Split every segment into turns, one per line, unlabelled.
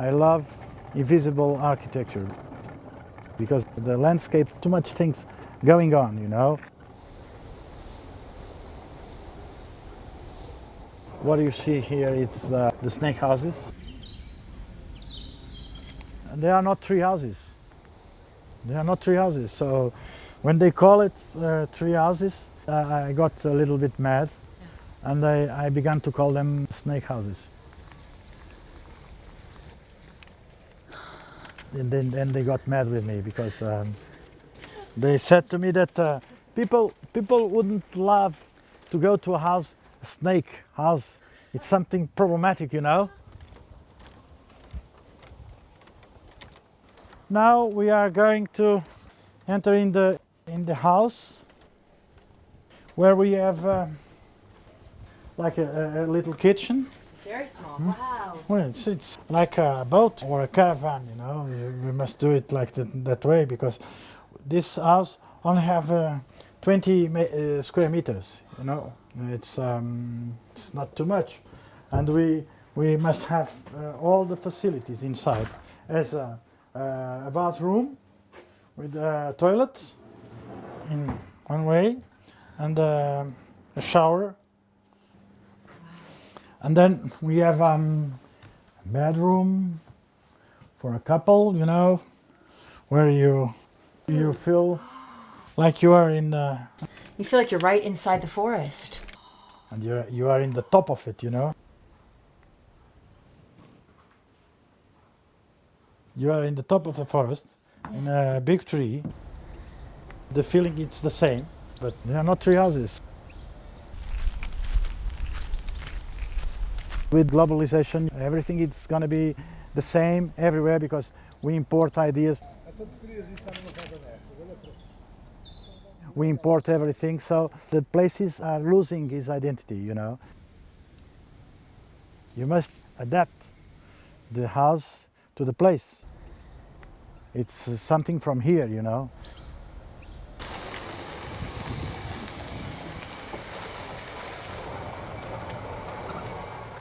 I love invisible architecture because the landscape, too much things going on, you know. What you see here is the snake houses. And they are not tree houses. They are not tree houses. So when they call it tree houses, I got a little bit mad, and I began to call them snake houses. And then they got mad with me because they said to me that people wouldn't love to go to a snake house. It's something problematic, you know. Now we are going to enter in the house where we have like a little kitchen.
Very small. Wow.
Well, it's like a boat or a caravan, you know. We must do it like that way because this house only have 20 square meters, you know. It's not too much, and we must have all the facilities inside, as a bathroom with toilets in one way, and a shower. And then we have a bedroom for a couple, you know, where you feel like you are in the...
You feel like you're right inside the forest.
And you are in the top of it, you know. You are in the top of the forest, in a big tree. The feeling it's the same, but they are not tree houses. With globalization, everything is going to be the same everywhere because we import ideas. We import everything, so the places are losing its identity, you know. You must adapt the house to the place. It's something from here, you know.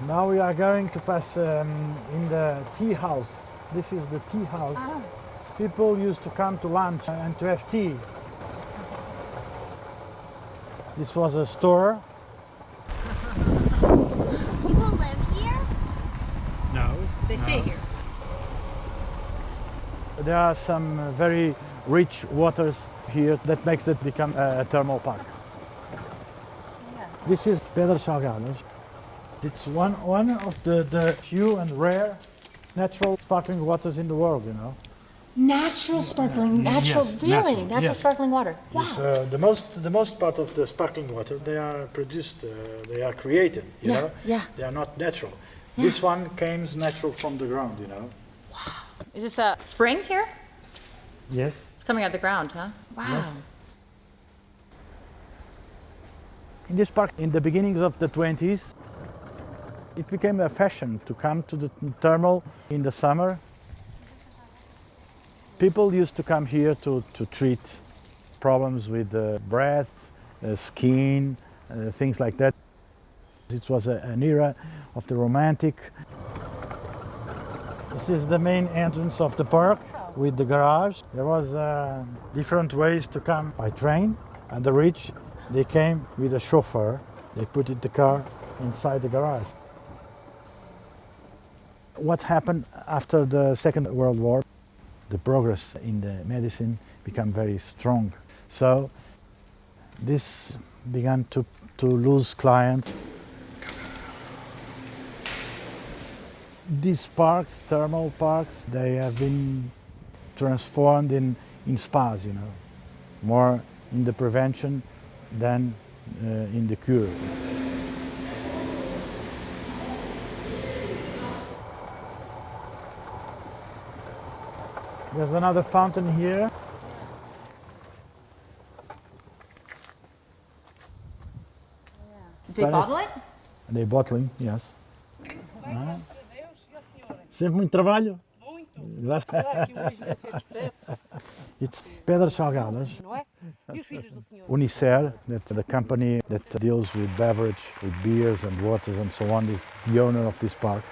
Now we are going to pass in the tea house. This is the tea house. Ah. People used to come to lunch and to have tea. This was a store.
People live here?
No.
They stay here.
There are some very rich waters here that makes it become a thermal park. Yeah. This is Pedras Salgadas. It's one of the few and rare natural sparkling waters in the world, you know.
Natural sparkling, natural,
yes,
really? Natural
yes.
Sparkling water. Wow.
If, the most part of the sparkling water, they are produced, they are created, you know.
Yeah.
They are not natural. Yeah. This one came natural from the ground, you know.
Wow. Is this a spring here?
Yes.
It's coming out of the ground, huh? Wow.
Yes. In this park, in the beginnings of the 20s, it became a fashion to come to the thermal in the summer. People used to come here to treat problems with breath, skin, things like that. It was an era of the romantic. This is the main entrance of the park with the garage. There was different ways to come by train, and the rich, they came with a chauffeur. They put the car inside the garage. What happened after the Second World War? The progress in the medicine became very strong. So this began to lose clients. These parks, thermal parks, they have been transformed in spas, you know, more in the prevention than in the cure. There's another fountain here.
They bottle it?
They bottling, yes. Sempre muito trabalho.
Muito. Claro que hoje vai ser arquiteto.
It's Pedras Salgadas.
Não é? E os filhos do senhor?
Unicer, that's the company that deals with beverage, with beers and waters and so on, is the owner of this park.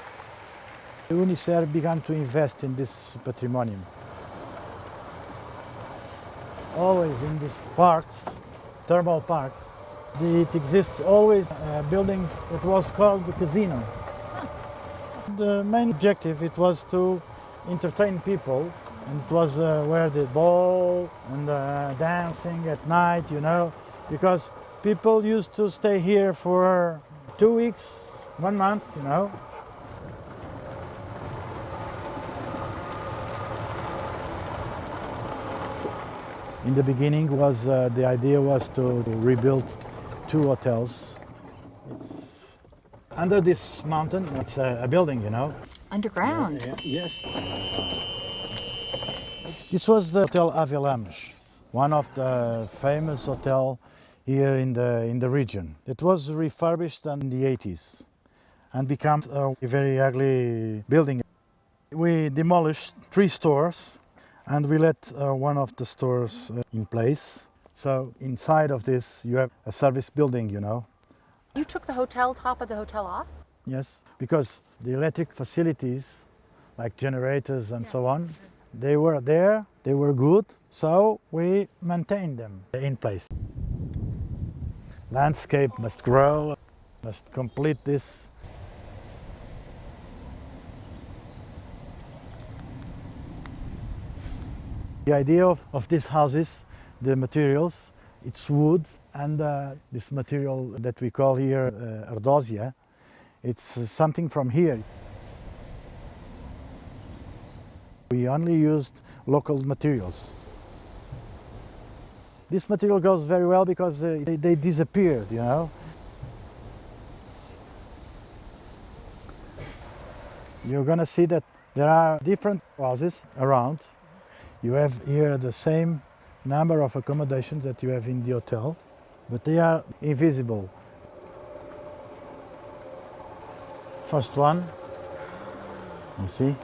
UNICEF began to invest in this patrimonium. Always in these parks, thermal parks, it exists always a building that was called the casino. The main objective it was to entertain people, and it was where the ball and dancing at night, you know, because people used to stay here for 2 weeks, 1 month, you know. In the beginning, the idea was to rebuild 2 hotels. It's under this mountain. It's a building, you know.
Underground.
Yes. This was the Hotel Avelamos, one of the famous hotel here in the region. It was refurbished in the 80s and became a very ugly building. We demolished 3 stores and we let one of the stores in place. So inside of this you have a service building, you know.
You took the hotel top of the hotel off?
Yes, because the electric facilities like generators and so on, they were there, they were good, so we maintained them in place. Landscape must grow, must complete this. The idea of these houses, the materials, it's wood, and this material that we call here ardosia, it's something from here. We only used local materials. This material goes very well because they disappeared, you know. You're gonna see that there are different houses around. You have here the same number of accommodations that you have in the hotel, but they are invisible. First one, you see.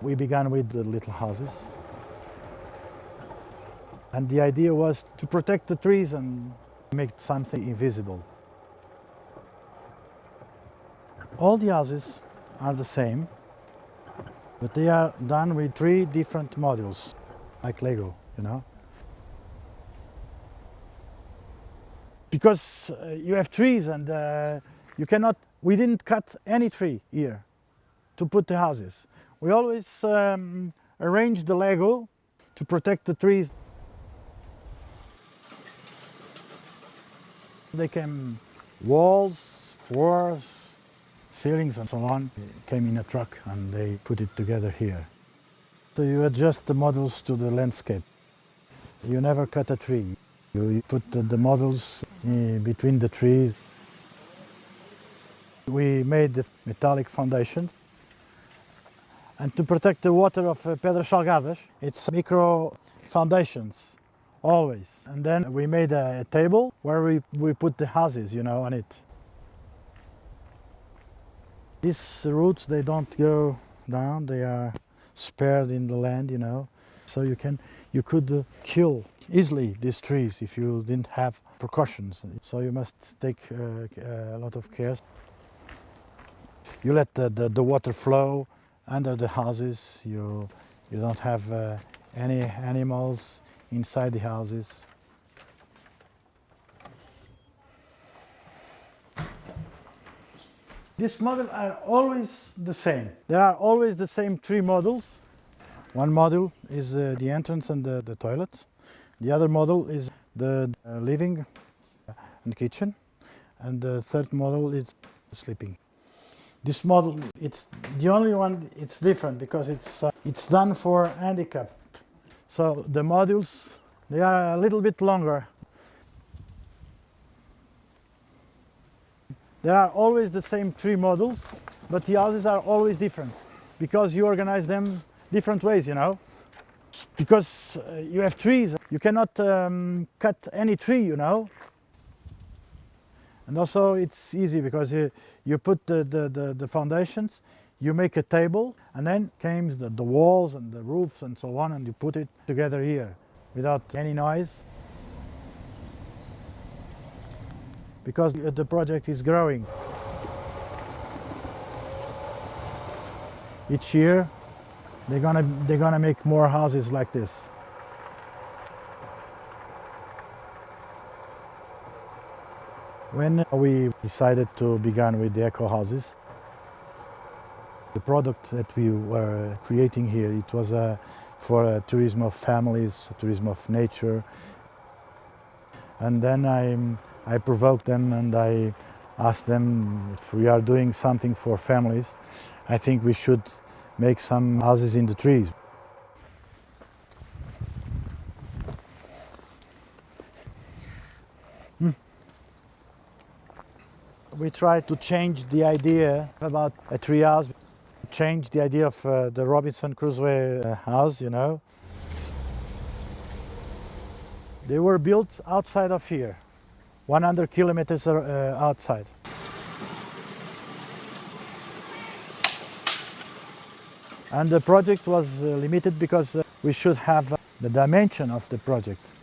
We began with the little houses. And the idea was to protect the trees and make something invisible. All the houses are the same, but they are done with 3 different modules, like Lego, you know. Because you have trees and we didn't cut any tree here to put the houses. We always arrange the Lego to protect the trees. They came walls, floors, ceilings and so on. It came in a truck and they put it together here. So you adjust the models to the landscape. You never cut a tree. You put the models between the trees. We made the metallic foundations. And to protect the water of Pedras Salgadas, it's micro foundations, always. And then we made a table where we put the houses, you know, on it. These roots, they don't go down, they are spared in the land, you know. So you could kill easily these trees if you didn't have precautions. So you must take a lot of care. You let the water flow under the houses. You don't have any animals inside the houses. These models are always the same. There are always the same 3 models. One module is the entrance and the toilet. The other model is the living and kitchen. And the third model is sleeping. This model, it's the only one, it's different because it's done for handicap. So the modules, they are a little bit longer. There are always the same 3 models, but the houses are always different because you organize them different ways, you know. Because you have trees, you cannot cut any tree, you know. And also it's easy because you put the foundations, you make a table, and then comes the walls and the roofs and so on, and you put it together here without any noise. because the project is growing. Each year they're gonna make more houses like this. When we decided to begin with the eco houses, the product that we were creating here, it was for tourism of families, tourism of nature. And then I provoked them and I asked them if we are doing something for families, I think we should make some houses in the trees. We try to change the idea about a tree house, change the idea of the Robinson Crusoe house, you know. They were built outside of here, 100 kilometers outside. And the project was limited because we should have the dimension of the project.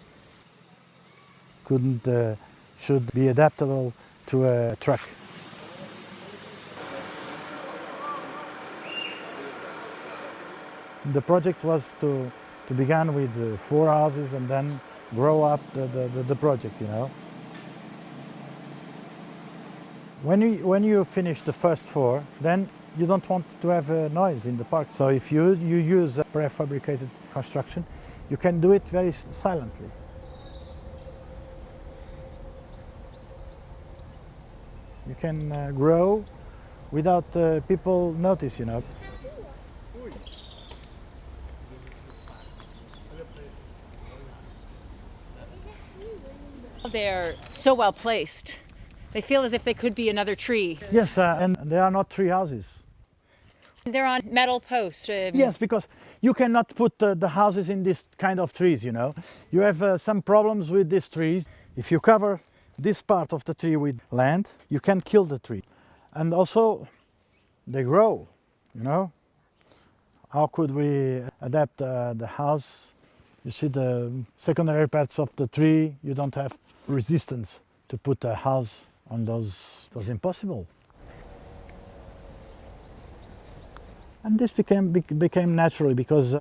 Should be adaptable to a truck. The project was to begin with 4 houses and then grow up the project, you know. When you finish the first 4, then you don't want to have noise in the park. So if you use a prefabricated construction, you can do it very silently. You can grow without people notice, you know.
They're so well placed. They feel as if they could be another tree.
Yes, and they are not tree houses.
They're on metal posts.
Yes, because you cannot put the houses in this kind of trees, you know. You have some problems with these trees. If you cover this part of the tree with land, you can kill the tree. And also, they grow, you know. How could we adapt the house? You see the secondary parts of the tree, you don't have resistance to put a house on those. It was impossible. And this became naturally because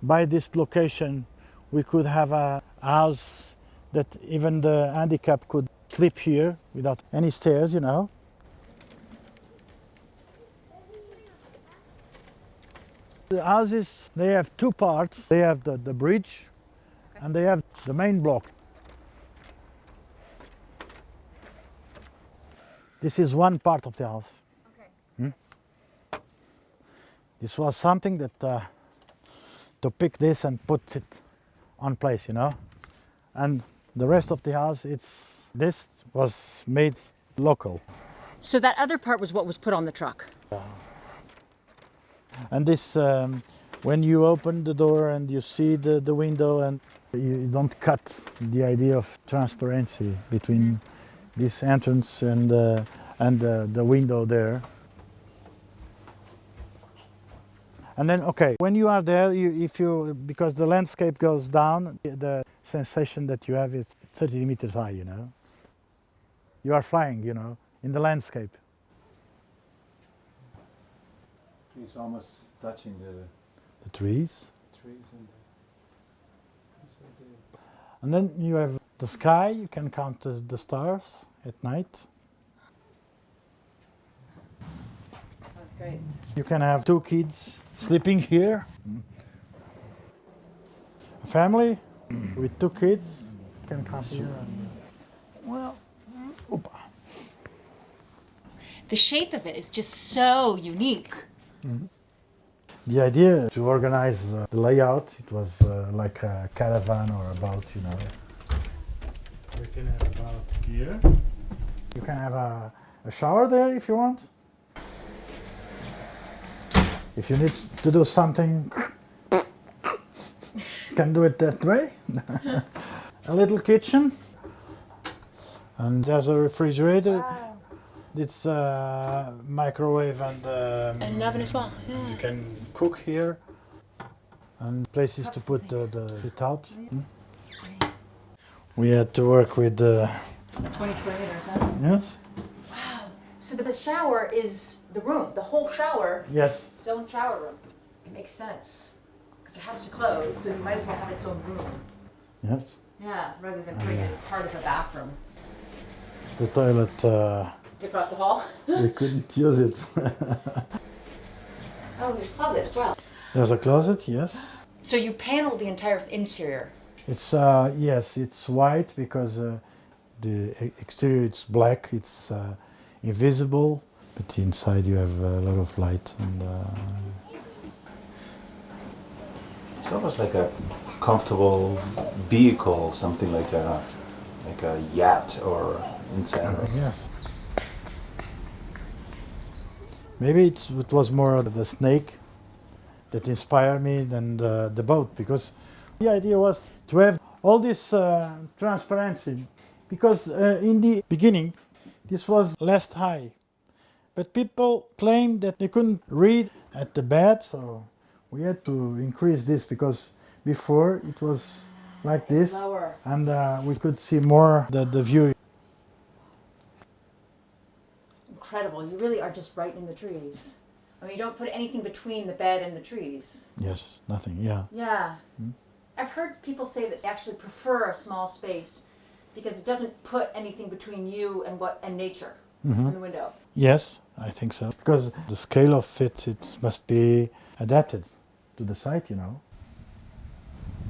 by this location we could have a house that even the handicap could sleep here without any stairs, you know. The houses, they have 2 parts. They have the bridge and they have the main block. This is one part of the house. Okay. This was something that to pick this and put it on place, you know. And the rest of the house, this was made local.
So that other part was what was put on the truck.
And this, when you open the door and you see the window, and you don't cut the idea of transparency between this entrance and the window there. And then, okay, when you are there, because the landscape goes down, the sensation that you have is 30 meters high, you know. You are flying, you know, in the landscape.
It's almost touching
The trees.
trees
And then you have the sky, you can count the stars at night.
That's great.
You can have 2 kids sleeping here. A family with 2 kids can come here. Well,
The shape of it is just so unique.
the idea to organize the layout, it was like a caravan or a boat, you know. You can have a boat here. You can have a shower there if you want. If you need to do something, you can do it that way. A little kitchen. And there's a refrigerator.
Wow.
It's a microwave and
And an oven as well. Yeah.
you can cook here. And places to put the fit out. We had to work with
20 square meters, huh?
Yes.
Wow. So the shower is the room, the whole shower,
Yes.
its own shower room. It makes sense. Because it has to close, so you might as well have its own room.
Yes.
Yeah, rather than putting it in part of a bathroom.
The toilet,
It's across the hall.
we couldn't use it.
Oh, there's a closet as well.
There's a closet, yes.
So you paneled the entire interior.
It's yes, it's white because the exterior it's black. It's invisible, but inside you have a lot of light and.
It's almost like a comfortable vehicle, something like a yacht or inside.
Yes. Maybe it was more the snake that inspired me than the boat, because the idea was to have all this transparency, because in the beginning this was less high, but people claimed that they couldn't read at the bed, so we had to increase this, because before it was like this,
lower.
and we could see more the view.
Incredible. You really are just right in the trees. I mean, you don't put anything between the bed and the trees.
Yes, nothing, yeah.
Yeah. I've heard people say that they actually prefer a small space because it doesn't put anything between you and nature in the window.
Yes, I think so. Because the scale of it must be adapted to the site, you know.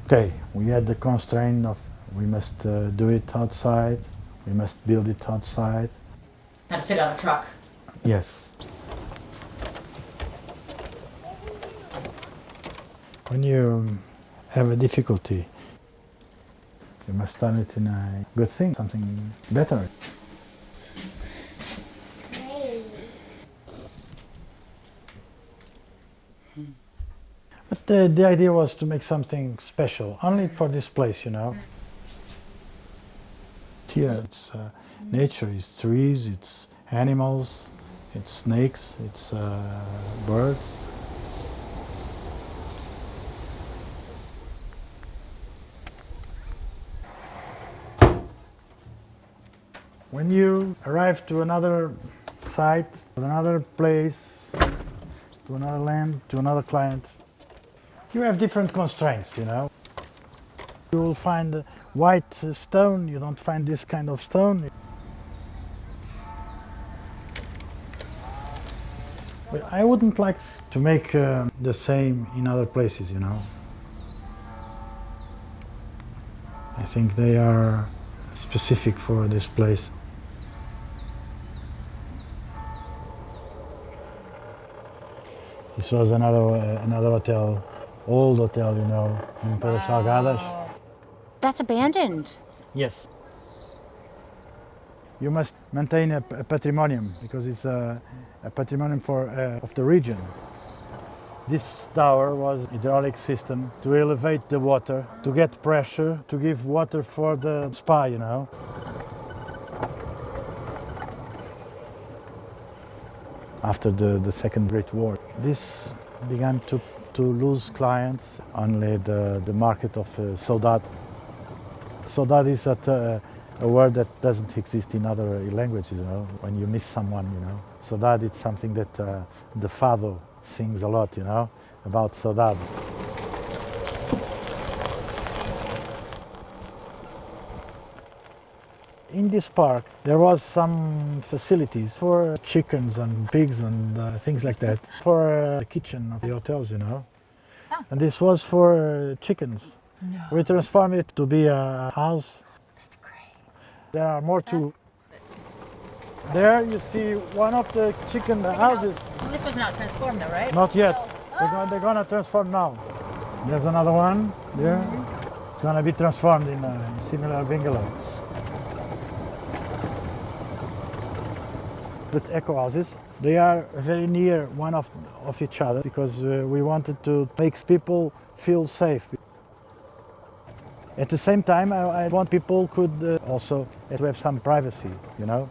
Okay, we had the constraint of we must do it outside, we must build it outside.
And fit on a truck.
Yes. When you have a difficulty, you must turn it in a good thing, something better. But the idea was to make something special, only for this place, you know. Here it's nature, it's trees, it's animals, it's snakes, it's birds. When you arrive to another site, to another place, to another land, to another client, you have different constraints, you know. You will find white stone, you don't find this kind of stone. But I wouldn't like to make the same in other places, you know. I think they are specific for this place. This was another hotel, old hotel, you know, in Pedras Salgadas.
That's abandoned.
Yes. You must maintain a patrimonium, because it's a patrimonium of the region. This tower was hydraulic system to elevate the water, to get pressure, to give water for the spa, you know. After the Second Great War, this began to lose clients. Only the market of saudade. Saudade is a word that doesn't exist in other languages, you know, when you miss someone, you know. Saudade is something that the fado sings a lot, you know, about saudade. In this park, there was some facilities for chickens and pigs and things like that, for the kitchen of the hotels, you know. Oh. And this was for chickens. No. We transformed it to be a house.
That's great.
There are more too. There you see one of the chicken houses.
Well, this was not transformed though, right?
Not yet. They're gonna transform now. There's another one there. It's gonna be transformed in a similar bungalow. The eco houses, they are very near one of each other, because we wanted to make people feel safe. At the same time, I want people could also have some privacy, you know.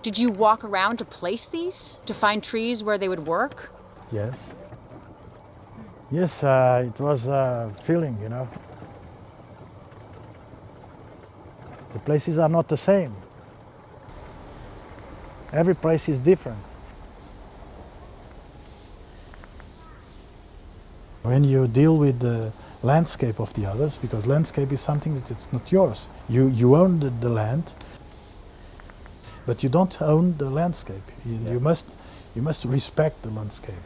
Did you walk around to place these? To find trees where they would work?
Yes. Yes, it was a feeling, you know. The places are not the same. Every place is different. When you deal with the landscape of the others, because landscape is something that it's not yours. You own the land, but you don't own the landscape. You must respect the landscape.